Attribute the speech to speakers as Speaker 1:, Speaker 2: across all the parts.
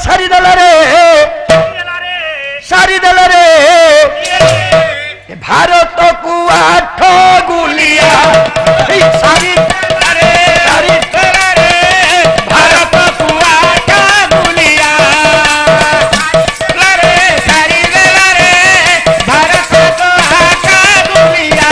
Speaker 1: ସାରିଦେଲା ରେ ଭାରତକୁ 8 ଗୁଲିଆ ଭାରତକୁ 8 ଗୁଲିଆ ଭାରତକୁ 8 ଗୁଲିଆ।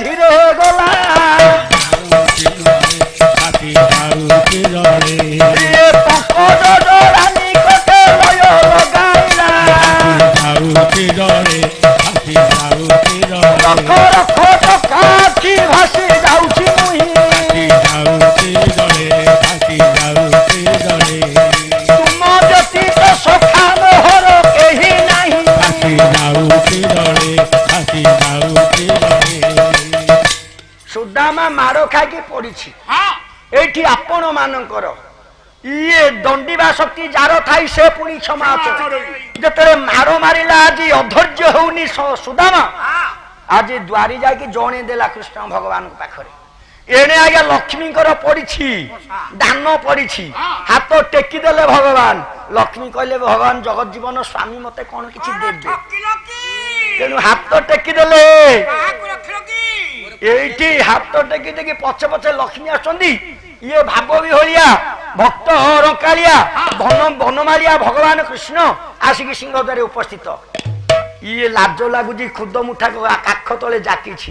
Speaker 1: ଧୀରେ ଗଲା ରାନୀ କଟେ ଲୟ ଲଗାଇଲା ରଖ ରଖ କାଠି ଭାସି ଯାଉଛି ମୁହିଁ ତୁମ ବ୍ୟତୀତ ସଖା ମୋହର କେହି ନାହିଁ। ସୁଦାମା ମାଡ଼ ଖାଇକି ପଡିଛି। ଏଇଠି ଆପଣ ମାନଙ୍କର ଇଏ ଦଣ୍ଡିବା ଶକ୍ତି ଯାର ଥାଇ ସେ ପୁଣି କ୍ଷମା ଅଛି। ଯେତେବେଳେ ମାଡ଼ ମାରିଲା ଆଜି ଅଧୈର୍ଯ୍ୟ ହଉନି ସୁଦାମା ଆଜି ଦ୍ୱାରି ଯାଇକି ଜଣେଇ ଦେଲା କୃଷ୍ଣ ଭଗବାନଙ୍କ ପାଖରେ ଏଣେ ଆଜ୍ଞା ଲକ୍ଷ୍ମୀଙ୍କର ପଡିଛି ଦାନ ପଡିଛି ହାତ ଟେକି ଦେଲେ ଭଗବାନ। ଲକ୍ଷ୍ମୀ କହିଲେ ଭଗବାନ ଜଗତ ଜୀବନ ସ୍ୱାମୀ ମତେ କଣ କିଛି ଦେବେ ତେଣୁ ହାତ ଟେକି ଦେଲେ। ଏଇଠି ହାତ ଟେକି ଟେକି ପଛେ ପଛେ ଲକ୍ଷ୍ମୀ ଆସୁଛନ୍ତି। ଇଏ ଭାବ ବିହଳିଆ ଭକ୍ତ ରଙ୍କାଳିଆ ବନମାଳିଆ ଭଗବାନ କୃଷ୍ଣ ଆସିକି ସିଂହଦ୍ୱାରରେ ଉପସ୍ଥିତ। ଇଏ ଲାଜ ଲାଗୁଛି ଖୁଦ ମୁଠା କାଖ ତଳେ ଜାକିଛି।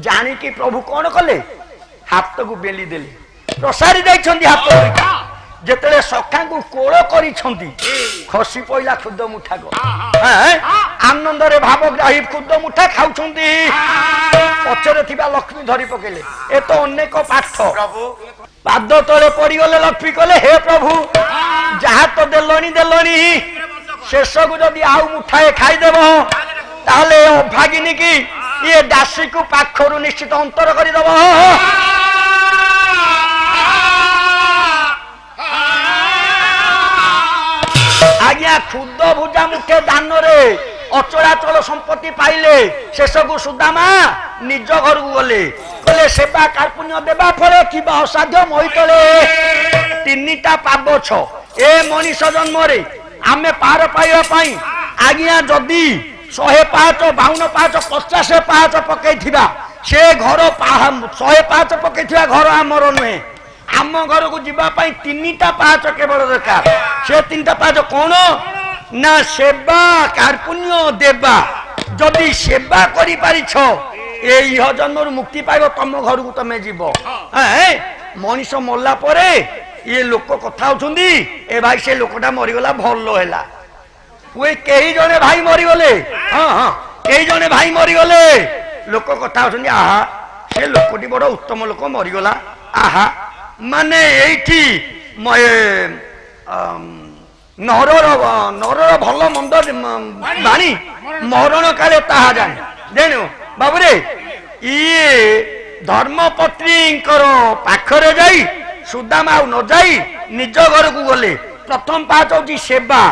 Speaker 1: ଜାଣିକି ପ୍ରଭୁ କଣ କଲେ ହାତକୁ ବେଲି ଦେଲେ ପ୍ରସାରି ଦେଇଛନ୍ତି ହାତ। ଯେତେବେଳେ ସଖାଙ୍କୁ କୋଳ କରିଛନ୍ତି ଖସି ପଇଲା ଖୁଦ ମୁଠାକ। ଆନନ୍ଦରେ ଭାବଗ୍ରାହୀ ଖୁଦ ମୁଠା ଖାଉଛନ୍ତି। ପଛରେ ଥିବା ଲକ୍ଷ୍ମୀ ଧରି ପକେଇଲେ। ଏ ତ ଅନେକ ପାଠ। ପାଦ ତଳେ ପଡିଗଲେ ଲକ୍ଷ୍ମୀ କଲେ ହେ ପ୍ରଭୁ ଯାହା ତ ଦେଲଣି ଶେଷକୁ ଯଦି ଆଉ ମୁଠାଏ ଖାଇଦେବ ତାହେଲେ ଅଭାଗିନୀ କି ଇଏ ଦାସୀକୁ ପାଖରୁ ନିଶ୍ଚିତ ଅନ୍ତର କରିଦବ। ଆଜ୍ଞା ଖୁଦ ଭୁଜା ମୁଠେ ଦାନରେ ଅଚଳାଚଳ ସମ୍ପତ୍ତି ପାଇଲେ। ଶେଷକୁ ସୁଦାମା ନିଜ ଘରକୁ ଗଲେ। କହିଲେ ସେବା କାର୍ପୁଣ୍ୟ ଦେବା ଫଳେ କିବା ଅସାଧ୍ୟ ମୋହିତଳେ 3ଟା ପାବଛ ଏ ମଣିଷ ଜନ୍ମରେ ଆମେ ପାର ପାଇବା ପାଇଁ ଆଜ୍ଞା ଯଦି 100 ପାହାଚ 52 ପାହାଚ 50 ପାହାଚ ପକେଇଥିବା ସେ ଘର 100 ପାହାଚ ପକେଇଥିବା ଘର ଆମର ନୁହେଁ। ଆମ ଘରକୁ ଯିବା ପାଇଁ 3ଟା ପାହାଚ କେବଳ ଦରକାର। ସେ 3ଟା ପାହାଚ କଣ ନା ସେବା କାର୍ପୁଣ୍ୟ ଦେବା। ଯଦି ସେବା କରିପାରିଛ ଏଇ ଜନ୍ମରୁ ମୁକ୍ତି ପାଇବ ତମ ଘରକୁ ତମେ ଯିବ। ମଣିଷ ମଲା ପରେ ଇଏ ଲୋକ କଥା ହଉଛନ୍ତି ଏ ଭାଇ ସେ ଲୋକଟା ମରିଗଲା ଭଲ ହେଲା। କେହି ଜଣେ ଭାଇ ମରିଗଲେ କେହି ଜଣେ ଭାଇ ମରିଗଲେ ଲୋକ କଥା ହଉଛନ୍ତି ଆହା ସେ ଲୋକଟି ବଡ ଉତ୍ତମ ଲୋକ ମରିଗଲା। ଆହା ମାନେ ଏଇଠି ନରର ଭଲ ମନ୍ଦ ବାଣୀ ମରଣ କାଳେ ତାହା ଜାଣେ ଜାଣୁ ବାବୁରେ। ଇଏ ଧର୍ମପତ୍ନୀଙ୍କର ପାଖରେ ଯାଇ ସୁଦାମା ଆଉ ନ ଯାଇ ନିଜ ଘରକୁ ଗଲେ। ପ୍ରଥମ ପାହାଚ ହଉଛି ସେବା,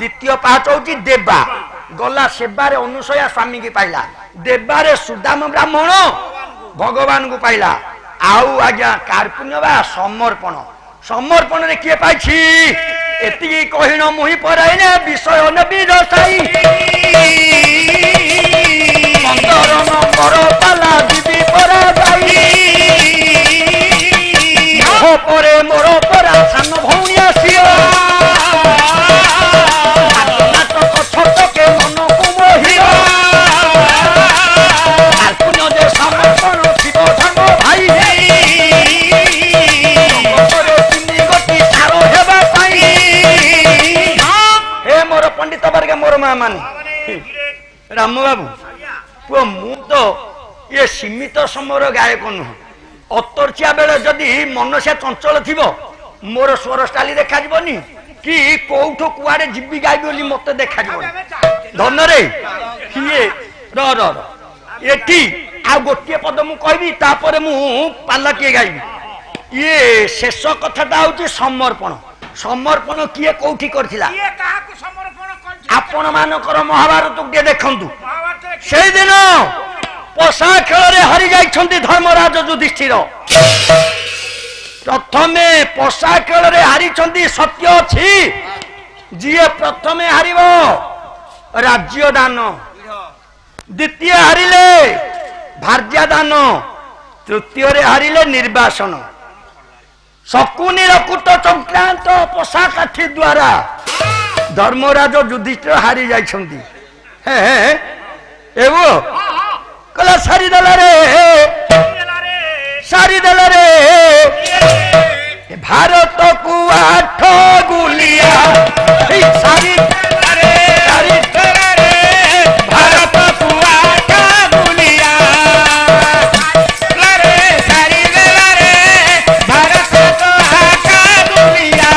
Speaker 1: ଦ୍ୱିତୀୟ ପାହାଚ ହଉଛି ଦେବା। ଗଲା ସେବାରେ ଅନୁସୟା ସ୍ୱାମୀକି ପାଇଲା, ଦେବାରେ ସୁଦାମ ବ୍ରାହ୍ମଣ ଭଗବାନଙ୍କୁ ପାଇଲା। ଆଉ ଆଜ୍ଞା କାର୍ପୁଣ୍ୟ ବା ସମର୍ପଣ। ସମର୍ପଣରେ କିଏ ପାଇଛି ଏତିକି କହିଣ ମୁହିଁ ପରାଇନେ ବିଷୟ ନେବି ରସାଇ 15 ନମ୍ବର ପାଲା ଦିବି ପରା ଯାଇ ମୋହ ପରେ ମୋର ପରା ସାନ ଭଉଣୀ ଆସିବ ନାଟକ ଛଟକେ ମନକୁ ମୋହିବ କାର୍ପୁଣ୍ୟ ଯେ ସମର୍ପଣ ଥିବ ସାଙ୍ଗ ଭାଇ पंडित वर्ग मोर माँ मान राम बाबू पुओ मु तो ये सीमित समय गायक नुह अतर्चिया बेले जदि मन से चंचल थी मोर स्वर स्टाली देखा कि कौठो कुआड़े जीवी गायबी बोली मत देखा धन रे किए एटी आ गोटे पद मु कहबी तापर मु पाला किए गायबी ये शेष कथाटा हूँ समर्पण समर्पण किए कोठी करथिला आपण मानकर महाभारत टे देखंतु सेई दिन पशा खेल हारी जाइछंती धर्मराज युधिष्ठिर प्रथमे पशा खेल हारी सत्य अच्छी जी प्रथमे हार राज्य दान द्वितीय हारिले भार्या दान तृतीय हारिले निर्वासन शकुनीर कूट संक्रांत पशा काठी द्वारा धर्मराज युधिष्ठिर हारी जाइछंती कला सारीदेला रे भारत को 8 गुलिया सारी भारत को 8 गुलिया भारत को 8 गुलिया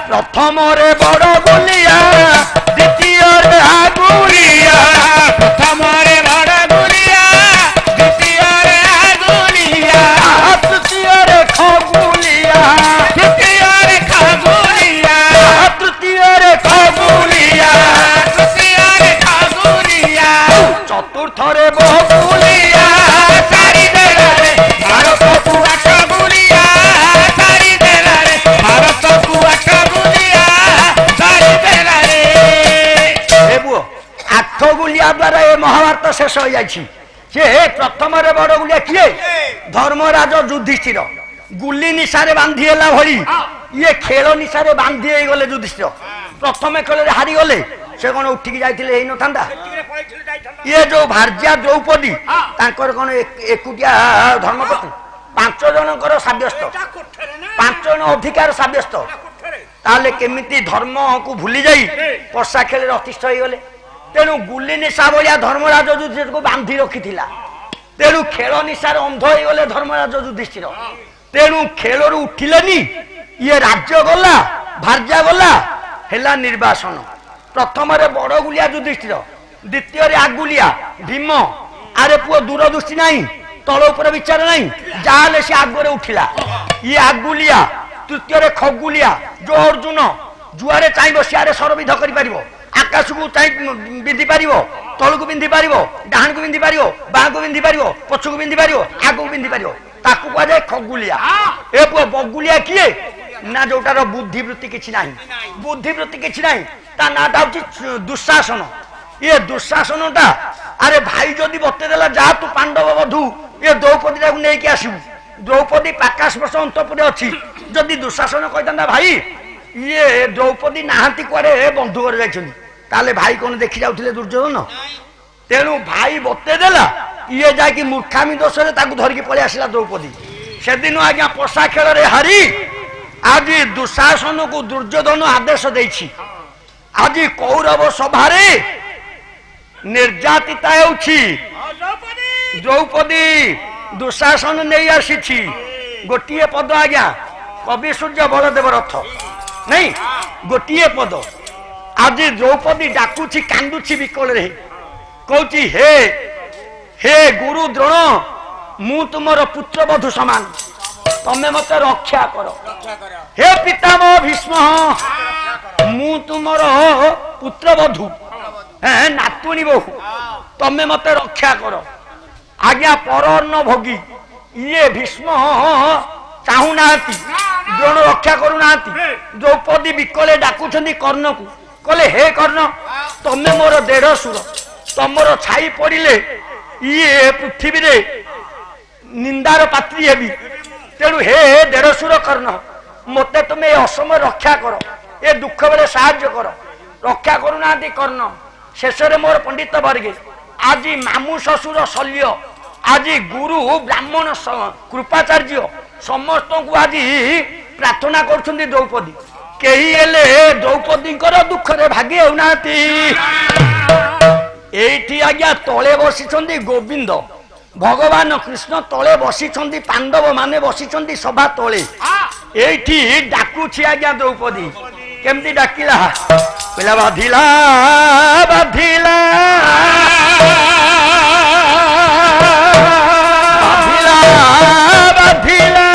Speaker 1: प्रथम रे बड़ गुलिया द्वितीय रे गुलिया प्रथम रे बड़ गुलिया द्वितीय रे गुलिया तृतीय रे खगुलिया तृतीय रे खगुलिया तृतीय रे खगुलिया तृतीय रे खगुलिया चतुर्थ रे बहुलिया सारी देला रे भारत को 8 गुलिया सारी देला रे भारत को 8 गुलिया सारी देला रे हे बुओ 8 गुलिया द्वारा ए महाभारत शेष हो जाइछि से प्रथम रे बड़ गुलिया किए धर्मराज युधिष्ठिर गुली निशारे बांधी हेला भली ये खेल निशारे बांधी हे गले युधिष्ठिर प्रथम खेल रे हारी गले से कोन उठिक जाइथिले हेइ न थांदा ये जो भार्या द्रौपदी तांकर कोन एकुटिया धर्मपत्नी 5 जनकर साब्यस्त 5 जन अधिकार साब्यस्त ताले केमिति धर्म को भूली जाई पशा खेल रे अतिष्ठ हे गले तेणु गुली निशा भलिया धर्मराज युधिष्ठिर को बांधी रखिथिला तेणु खेल निशार अंध हो गले धर्मराज युधिष्ठिर तेणु खेल उठिलेनी ये राज्य गला भार्या गला हेला निर्वासन प्रथम रे बड़ गुलिया युधिष्ठिर द्वितीय रे आगुलिया भीम आरे पुओ दूरदृष्टि नहीं तल उपर विचार नहीं जाले से आगरे उठिला ये आगुलिया तृतीय रे खगुलिया जो अर्जुन जुआरे चाइब सियारे सरविध करि परिबो आकाश को चाइ बिंदी पारिबो तल को बिंदी पारिबो डाहन को बिंदी पारिबो बाह को बिंदी पारिबो पछ को बिंदी पारिबो आग को बिंदी पारिबो ताकू कह जाए खगुलिया ए पुओ बगुलिया किए ना जोटार बुद्धिवृत्ति किछि नाही बुद्धिवृत्ति किछि नाही ता नाटा होछि दुशासन ये दुशासनटा अरे भाई जदि बते देला जा तू पांडव बधू ये द्रौपदी को नेकी आसीबू द्रौपदी प्रकाश वर्ष अंतपुरे अच्छी जदि दुशासन कहता भाई ये द्रौपदी नाहांती कुआरे बंधु घर जाइछन्ती ताले भाई कोन देखि जाउथिले दुर्योधन तेणु भाई बते देला ये जाकि मूर्खामी दोष रे ताकू धरिकी पळे आसिला द्रौपदी से दिन आज्ञा पशा खेल रे हारी आज दुशासन को दुर्योधन आदेश देछि आज कौरव सभा रे निर्यातिता होछि द्रौपदी दुशासन नहीं आसी गोटे पद आज्ञा कवि सूर्य बलदेव रथ नहीं गोटे पद आज द्रौपदी डाकुची कांदुची विकल रे कहूची हे हे गुरु द्रोण मु तुमर पुत्रवधू समान तमे मते रक्षा कर हे पितामह भीष्म मु तुमर पुत्रवधू नातुणी बहु तमे मते रक्षा कर आज्ञा परन्न भोगी ये भीष्म चाहूना द्रोण रक्षा करूना द्रौपदी विकले डाकुछंती कर्ण को कले हे कर्ण तमे मोर 1.5 सुर तमर छाई पड़िले ये पृथ्वी रे निंदार पात्री हेबी तेणु हे 1.5 सुर कर्ण मते तुम असमय रक्षा कर ए दुख बेले साहाय्य कर रक्षा करूना कर्ण शेष मोर पंडित वर्गे आज मामू शशुर शल्य आज गुरु ब्राह्मण कृपाचार्य समस्त को आज प्रार्थना कर द्रौपदी कही हेले द्रौपदी दुख रे भागी होना एठी आज्ञा तले बसी गोविंद भगवान कृष्ण तले बसी पांडव माने बसी सभा तले एठी डाकुछि आज्ञा द्रौपदी केमती डाकिला पिला बाधिला बाधिला बाधिला बाधिला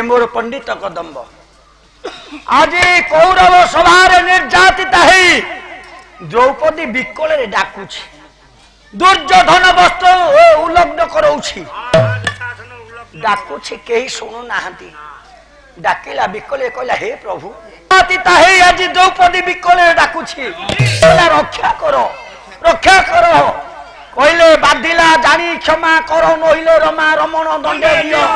Speaker 1: मोर पंडित कदम्ब आज कौरव सभार निर्यातिता है द्रौपदी विकल डाकुछ दुर्योधन वस्त्र उल्लग्न कराउछि डाकुछ केही सुनु नाहंती डाकिला विकले कहला हे प्रभु निर्यातिता है आज द्रौपदी विकल डाकुछि कहला रक्षा करो कहले बाधिला जानी क्षमा करो नहिलो रमा रमण दंडे दियो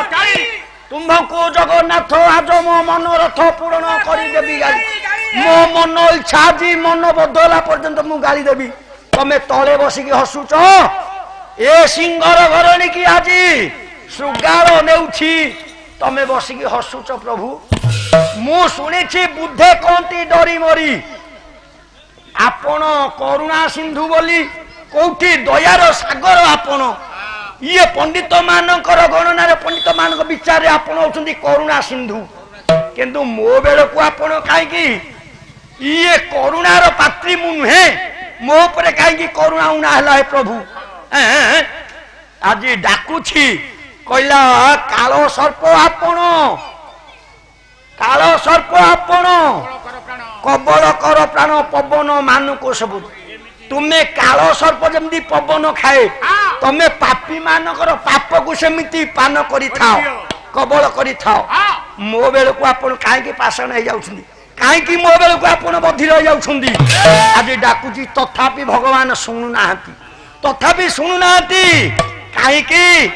Speaker 1: तुम्भको जगन्नाथ आज मो मनोरथ पूर्ण करदेवी मो मन इच्छा जी मन बदला पर्यंत मु गाली देवी तमे तले बसिकी हसुच ए सिंगर घरणी की आज सुगार नेउछि तमे बसिकी हसुच प्रभु मु सुनिछि बुद्धे कोंती डरी मरी आपण करुणा सिंधु बोली कोठी दयार सागर आपण ये पंडित मानकर गणना पंडित मान विचार आपण होती करुणा सिंधु किंतु मो बेल को आपण कहीं ये करुणार पात्री मु नुहे मो पर कहीं करुणा उना है प्रभु आज डाकुछि कहला कालो सर्प आपण कबल कर प्राण पवन मानु को सब तुम्हें काल सर्प जमी पवन खाए तमे पापी मानकर पाप को सेमिति पान करि थाओ कबल करि थाओ मो बेल को आपण काहे पाषण हो जाउछंदी काहे मो बेल को आपण बधिर हो जाउछंदी आज डाकुची तथापि भगवान सुनु नाहंती काहे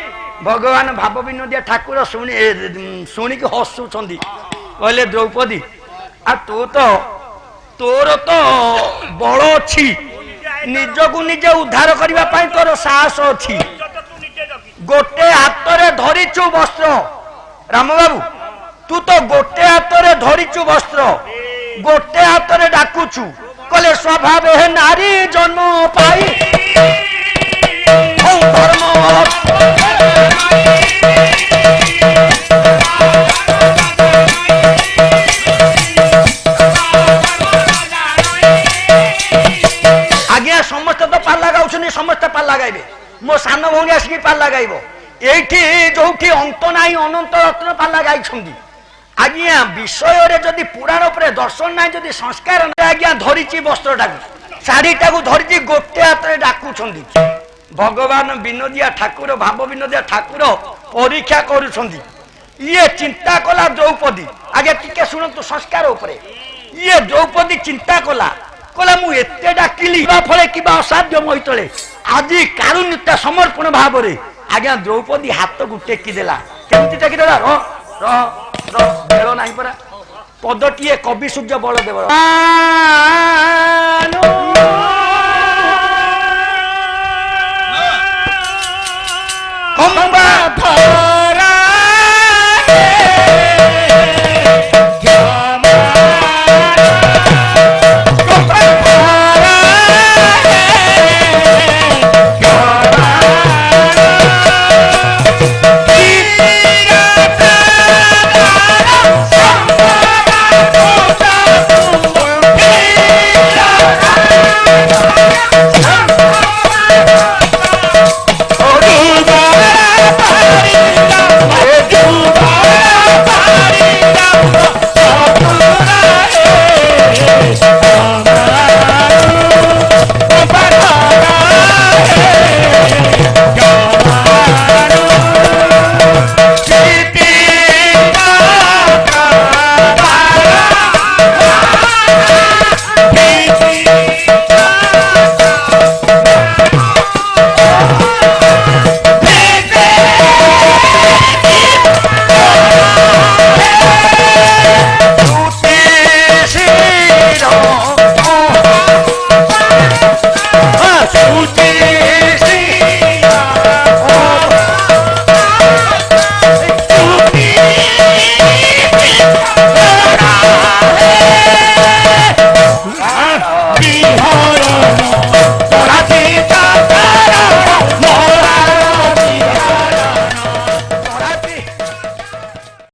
Speaker 1: भगवान भाव विनोदिया ठाकुर शुणी कि हसुछंदी कहले द्रौपदी आ तोर तो बल अछि निजकु निजे उद्धार करबा पई तोर साहस अछि गोटे हाथ रे धरिचु वस्त्र राम बाबू तू तो गोटे हाथ रे धरिचु वस्त्र गोटे हाथ रे डाकुचु कले स्वभाव है नारी जन्म पाई धर्म समस्त तो पाला गाउछनी समस्त पाला गाइबे मो सान भौणी आसिकी पाला गाइबो एठी जोठी अंत नाही अनंत रत्न पाला गाइछंदी आज्ञा विषय रे जदी पुराण उपरे दर्शन नाही जदी संस्कार नाही आज्ञा धरिची वस्त्रटाकू साड़ीटाकू धरिची गोटे हातरे डाकुछंदी भगवान विनोदिया ठाकुर भाव विनोदिया ठाकुर परीक्षा करूछंदी ये चिंता कला द्रौपदी आगे टिके सुनतु संस्कार उपरे ये द्रौपदी चिंता कला कहला मु एते डाकिली फले किबा असाध्य मोहितले आज कारुण्यता समर्पण भाव रे आज्ञा द्रौपदी हाथ को टेकी देला केमती टेकी देला रो रो रो बेलो नाही परा पदटिए कवि सूर्य बलदेव कंबा